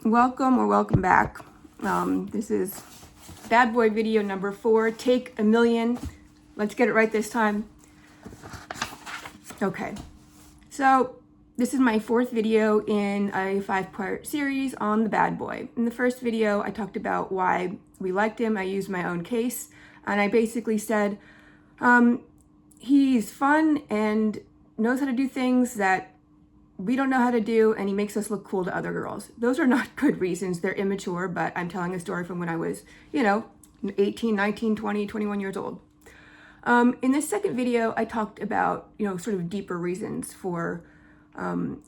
welcome or welcome back. This is bad boy video number 4, take a million. Let's get it right this time. Okay, so this is my 4th video in a 5-part series on the bad boy. In the first video, I talked about why we liked him. I used my own case, and I basically said he's fun and knows how to do things that we don't know how to do, and he makes us look cool to other girls. Those are not good reasons. They're immature, but I'm telling a story from when I was, 18, 19, 20, 21 years old. In this second video, I talked about, sort of deeper reasons for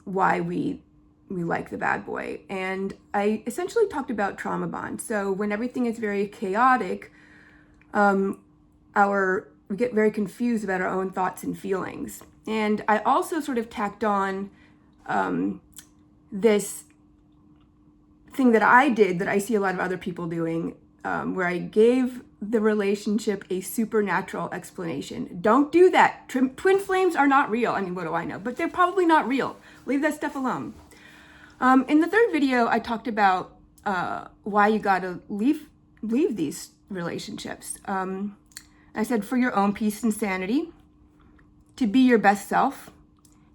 why we like the bad boy. And I essentially talked about trauma bond. So when everything is very chaotic, we get very confused about our own thoughts and feelings. And I also sort of tacked on this thing that I did that I see a lot of other people doing, where I gave the relationship a supernatural explanation. Don't do that. Twin flames are not real. I mean, what do I know? But they're probably not real. Leave that stuff alone. In the third video, I talked about why you gotta leave these relationships. I said for your own peace and sanity, to be your best self,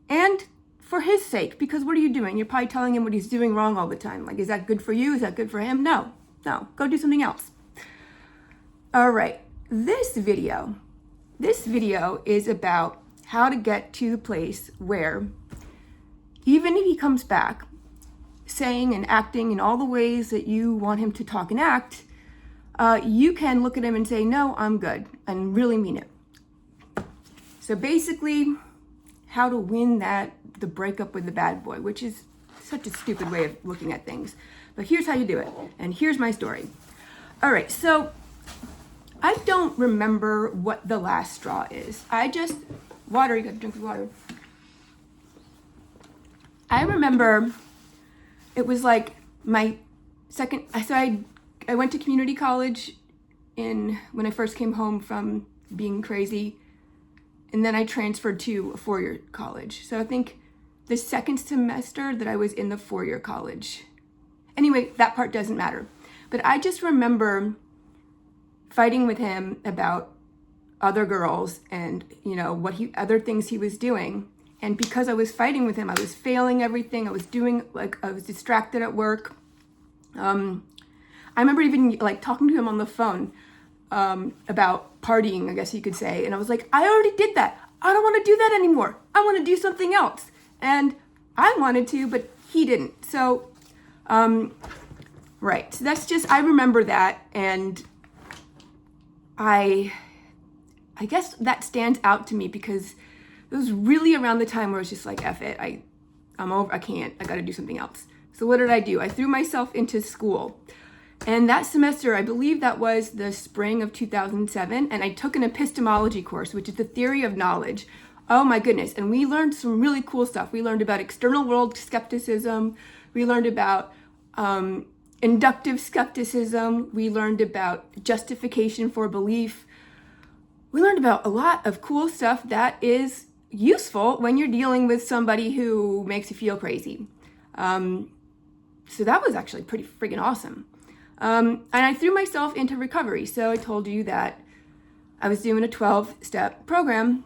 and for his sake, because what are you doing? You're probably telling him what he's doing wrong all the time. Like, is that good for you? Is that good for him? No, go do something else. All right, this video is about how to get to the place where even if he comes back saying and acting in all the ways that you want him to talk and act, you can look at him and say, no, I'm good, and really mean it. So basically, how to win the breakup with the bad boy, which is such a stupid way of looking at things. But here's how you do it, and here's my story. All right, so I don't remember what the last straw is. Water, you gotta drink the water. I remember it was like my second, so I went to community college when I first came home from being crazy. And then I transferred to a 4-year college. So I think the second semester that I was in the 4-year college. Anyway, that part doesn't matter. But I just remember fighting with him about other girls and, other things he was doing. And because I was fighting with him, I was failing everything. I was distracted at work. I remember even talking to him on the phone about partying, I guess you could say. And I was like, I already did that. I don't want to do that anymore. I want to do something else. And I wanted to, but he didn't. So, right. So that's just, I remember that. And I guess that stands out to me because it was really around the time where I was just like, F it. I'm over. I can't. I got to do something else. So what did I do? I threw myself into school. And that semester, I believe that was the spring of 2007, and I took an epistemology course, which is the theory of knowledge. Oh my goodness. And we learned some really cool stuff. We learned about external world skepticism. We learned about inductive skepticism. We learned about justification for belief. We learned about a lot of cool stuff that is useful when you're dealing with somebody who makes you feel crazy. So that was actually pretty friggin' awesome. And I threw myself into recovery. So I told you that I was doing a 12-step program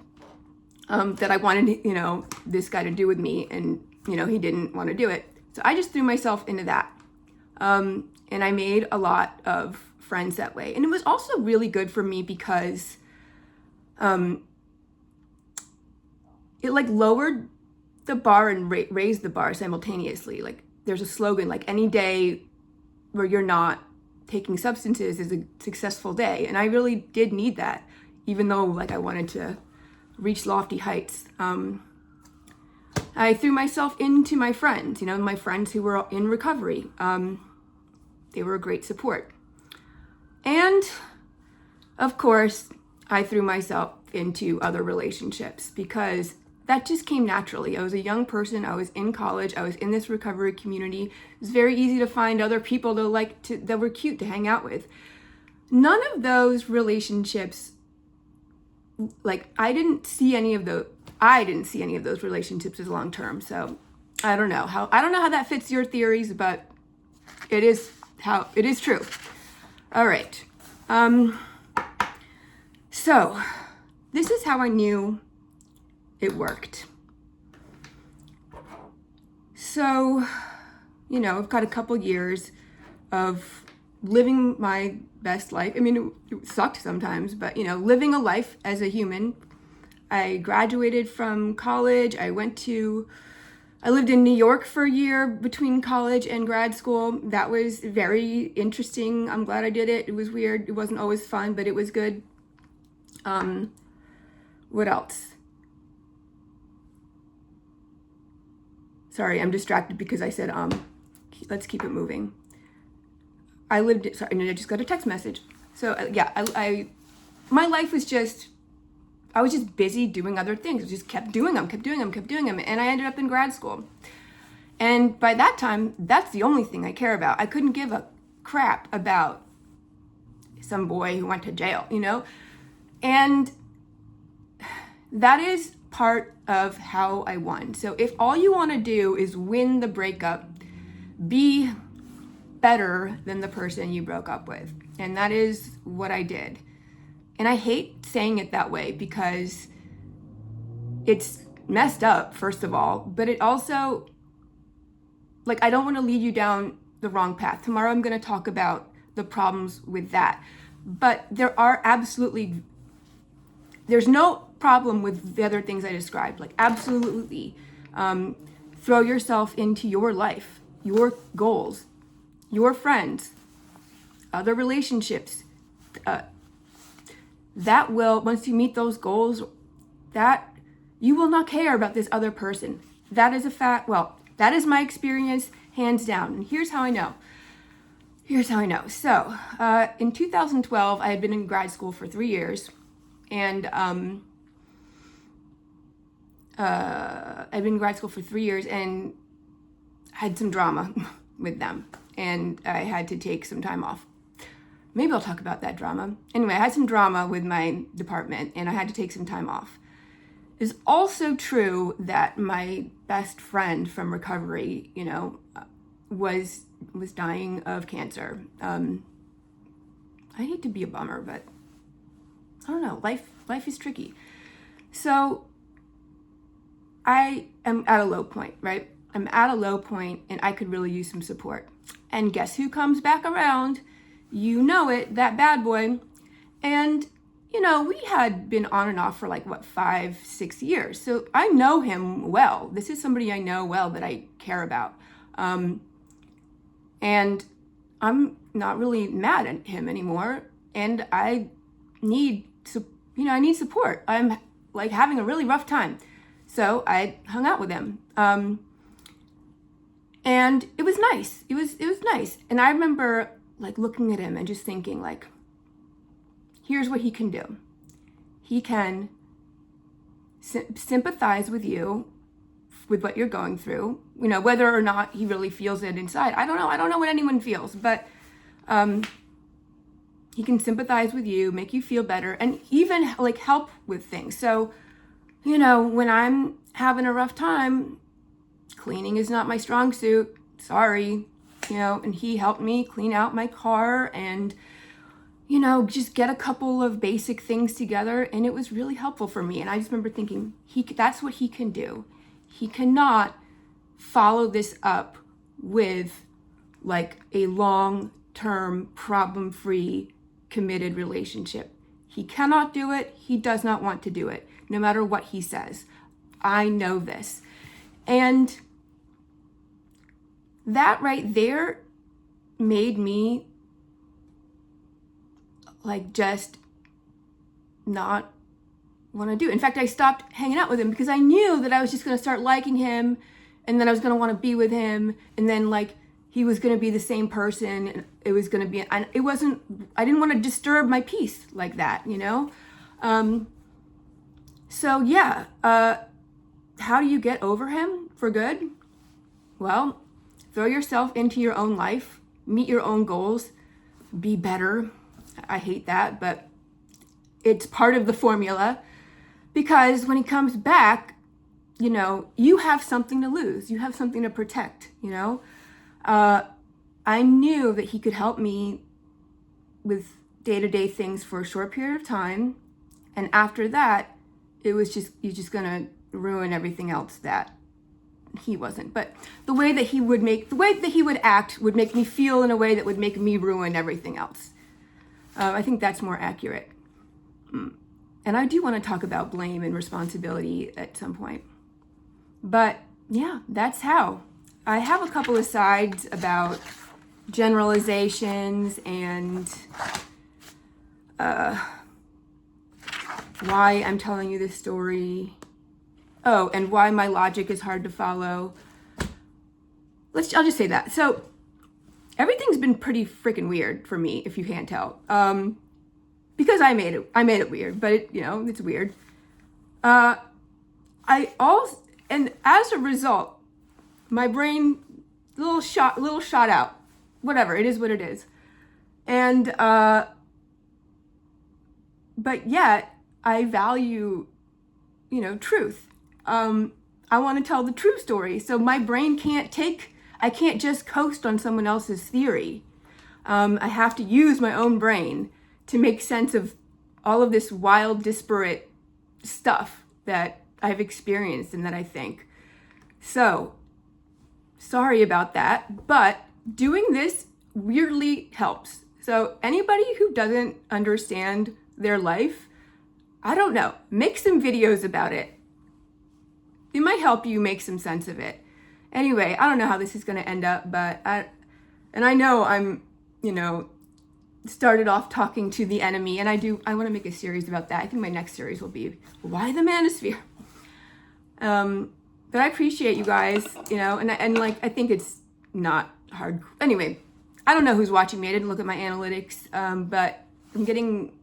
that I wanted, this guy to do with me. And, he didn't want to do it. So I just threw myself into that. And I made a lot of friends that way. And it was also really good for me because it lowered the bar and raised the bar simultaneously. There's a slogan, any day where you're not taking substances is a successful day. And I really did need that, even though I wanted to reach lofty heights. I threw myself into my friends, my friends who were in recovery. They were a great support. And of course, I threw myself into other relationships because that just came naturally. I was a young person. I was in college. I was in this recovery community. It was very easy to find other people that were cute to hang out with. None of those relationships, I didn't see any of those relationships as long-term. So I don't know how that fits your theories, but It is true. All right. So this is how I knew it worked. So, I've got a couple years of living my best life. I mean, it sucked sometimes, but, living a life as a human. I graduated from college. I lived in New York for a year between college and grad school. That was very interesting. I'm glad I did it. It was weird. It wasn't always fun, but it was good. What else? Sorry, I'm distracted because I said, let's keep it moving. I just got a text message. So my life was I was just busy doing other things. I just kept doing them. And I ended up in grad school. And by that time, that's the only thing I care about. I couldn't give a crap about some boy who went to jail, And that is part of how I won. So if all you want to do is win the breakup, be better than the person you broke up with. And that is what I did. And I hate saying it that way because it's messed up, first of all, but it also, I don't want to lead you down the wrong path. Tomorrow I'm going to talk about the problems with that. But there's no problem with the other things I described. Absolutely. Throw yourself into your life, your goals, your friends, other relationships. That will, once you meet those goals, that you will not care about this other person. That is a fact. Well, that is my experience, hands down. And here's how I know. So, in 2012, I had been in grad school for 3 years, and I'd been in grad school for 3 years and had some drama with them, and I had to take some time off. Maybe I'll talk about that drama. Anyway, I had some drama with my department, and I had to take some time off. It's also true that my best friend from recovery, was dying of cancer. I hate to be a bummer, but I don't know. Life is tricky. So I am at a low point, right? I'm at a low point, and I could really use some support. And guess who comes back around? You know it, that bad boy. And, we had been on and off for 5-6 years. So I know him well. This is somebody I know well that I care about. And I'm not really mad at him anymore. And I need support. I'm having a really rough time. So I hung out with him. And it was nice. It was nice. And I remember looking at him and just thinking here's what he can do. He can sympathize with you with what you're going through, whether or not he really feels it inside. I don't know what anyone feels, but he can sympathize with you, make you feel better, and even help with things. So, when I'm having a rough time, cleaning is not my strong suit. Sorry. And he helped me clean out my car and, just get a couple of basic things together. And it was really helpful for me. And I just remember thinking, that's what he can do. He cannot follow this up with a long-term, problem-free, committed relationship. He cannot do it. He does not want to do it, no matter what he says. I know this. And that right there made me just not want to do it. In fact, I stopped hanging out with him because I knew that I was just going to start liking him, and then I was going to want to be with him, and then he was going to be the same person, and it was going to be, I didn't want to disturb my peace like that, So yeah, how do you get over him for good? Well, throw yourself into your own life, meet your own goals, be better. I hate that, but it's part of the formula, because when he comes back, you have something to lose. You have something to protect, I knew that he could help me with day-to-day things for a short period of time. And after that, it was just, you're just going to ruin everything else that he wasn't. But the way that he would act would make me feel in a way that would make me ruin everything else. I think that's more accurate. And I do want to talk about blame and responsibility at some point. But yeah, that's how. I have a couple of sides about generalizations and why I'm telling you this story. Oh, and why my logic is hard to follow. I'll just say that. So everything's been pretty freaking weird for me, if you can't tell. Because I made it weird, but it's weird. And as a result, my brain little shot out. Whatever, it is what it is. And but yet I value, truth. I want to tell the true story. So my brain I can't just coast on someone else's theory. I have to use my own brain to make sense of all of this wild, disparate stuff that I've experienced and that I think. So, sorry about that, but doing this weirdly helps. So anybody who doesn't understand their life, I don't know, make some videos about it. It might help you make some sense of it. Anyway, I don't know how this is going to end up, but I know I'm, started off talking to the enemy, and I want to make a series about that. I think my next series will be why the manosphere. But I appreciate you guys, and I think it's not hard. Anyway, I don't know who's watching me. I didn't look at my analytics, but I'm getting,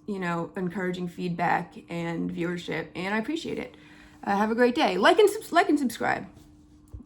encouraging feedback and viewership, and I appreciate it. Have a great day. Like and subscribe.